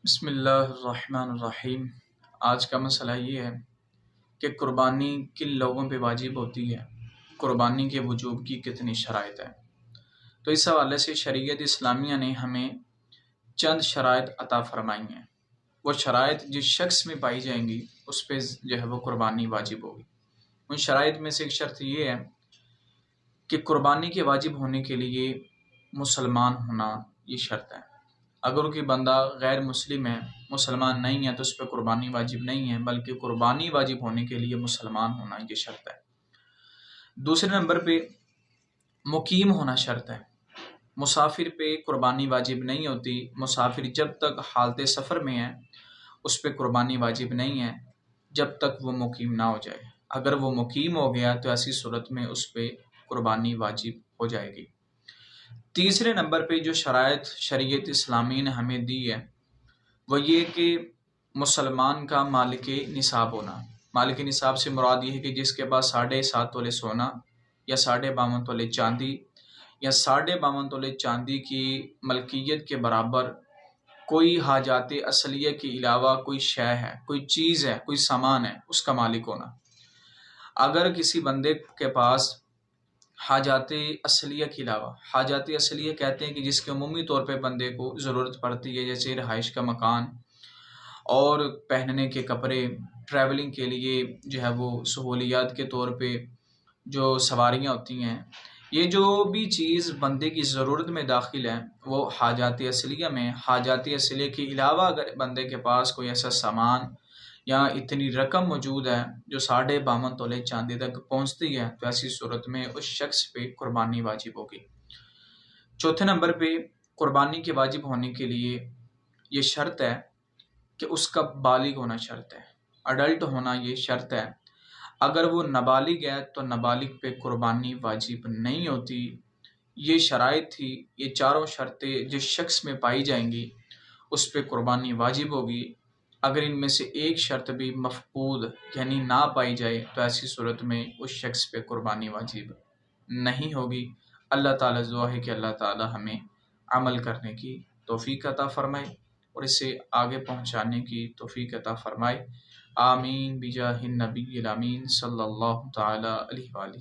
بسم اللہ الرحمن الرحیم۔ آج کا مسئلہ یہ ہے کہ قربانی کن لوگوں پہ واجب ہوتی ہے، قربانی کے وجوب کی کتنی شرائط ہیں۔ تو اس حوالے سے شریعت اسلامیہ نے ہمیں چند شرائط عطا فرمائی ہیں۔ وہ شرائط جس شخص میں پائی جائیں گی اس پہ جو ہے وہ قربانی واجب ہوگی۔ ان شرائط میں سے ایک شرط یہ ہے کہ قربانی کے واجب ہونے کے لیے مسلمان ہونا یہ شرط ہے۔ اگر کوئی بندہ غیر مسلم ہے، مسلمان نہیں ہے، تو اس پہ قربانی واجب نہیں ہے، بلکہ قربانی واجب ہونے کے لیے مسلمان ہونا یہ شرط ہے۔ دوسرے نمبر پہ مقیم ہونا شرط ہے۔ مسافر پہ قربانی واجب نہیں ہوتی۔ مسافر جب تک حالت سفر میں ہے اس پہ قربانی واجب نہیں ہے جب تک وہ مقیم نہ ہو جائے۔ اگر وہ مقیم ہو گیا تو ایسی صورت میں اس پہ قربانی واجب ہو جائے گی۔ تیسرے نمبر پہ جو شرائط شریعت اسلامی نے ہمیں دی ہے وہ یہ کہ مسلمان کا مالک نصاب ہونا۔ مالک نصاب سے مراد یہ ہے کہ جس کے پاس 7.5 تولے سونا یا 52.5 تولے چاندی یا 52.5 تولے چاندی کی ملکیت کے برابر کوئی حاجات اصلیہ کے علاوہ کوئی شے ہے، کوئی چیز ہے، کوئی سامان ہے، اس کا مالک ہونا۔ اگر کسی بندے کے پاس حاجات اصلیہ کے علاوہ، حاجات اصلیہ کہتے ہیں کہ جس کے عمومی طور پہ بندے کو ضرورت پڑتی ہے، جیسے رہائش کا مکان اور پہننے کے کپڑے، ٹریولنگ کے لیے جو ہے وہ سہولیات کے طور پہ جو سواریاں ہوتی ہیں، یہ جو بھی چیز بندے کی ضرورت میں داخل ہے وہ حاجات اصلیہ میں۔ حاجات اصلیہ کے علاوہ اگر بندے کے پاس کوئی ایسا سامان یا اتنی رقم موجود ہے جو 52.5 تولے چاندی تک پہنچتی ہے تو ایسی صورت میں اس شخص پہ قربانی واجب ہوگی۔ چوتھے نمبر پہ قربانی کے واجب ہونے کے لیے یہ شرط ہے کہ اس کا بالغ ہونا شرط ہے، اڈلٹ ہونا یہ شرط ہے۔ اگر وہ نابالغ ہے تو نابالغ پہ قربانی واجب نہیں ہوتی۔ یہ شرائط تھی، یہ چاروں شرطیں جس شخص میں پائی جائیں گی اس پہ قربانی واجب ہوگی۔ اگر ان میں سے ایک شرط بھی مفقود یعنی نہ پائی جائے تو ایسی صورت میں اس شخص پہ قربانی واجب نہیں ہوگی۔ اللہ تعالیٰ دعا ہے کہ اللہ تعالیٰ ہمیں عمل کرنے کی توفیق عطا فرمائے اور اسے آگے پہنچانے کی توفیق عطا فرمائے۔ آمین بجاہ النبی الامین صلی اللہ تعالیٰ علیہ وآلہ۔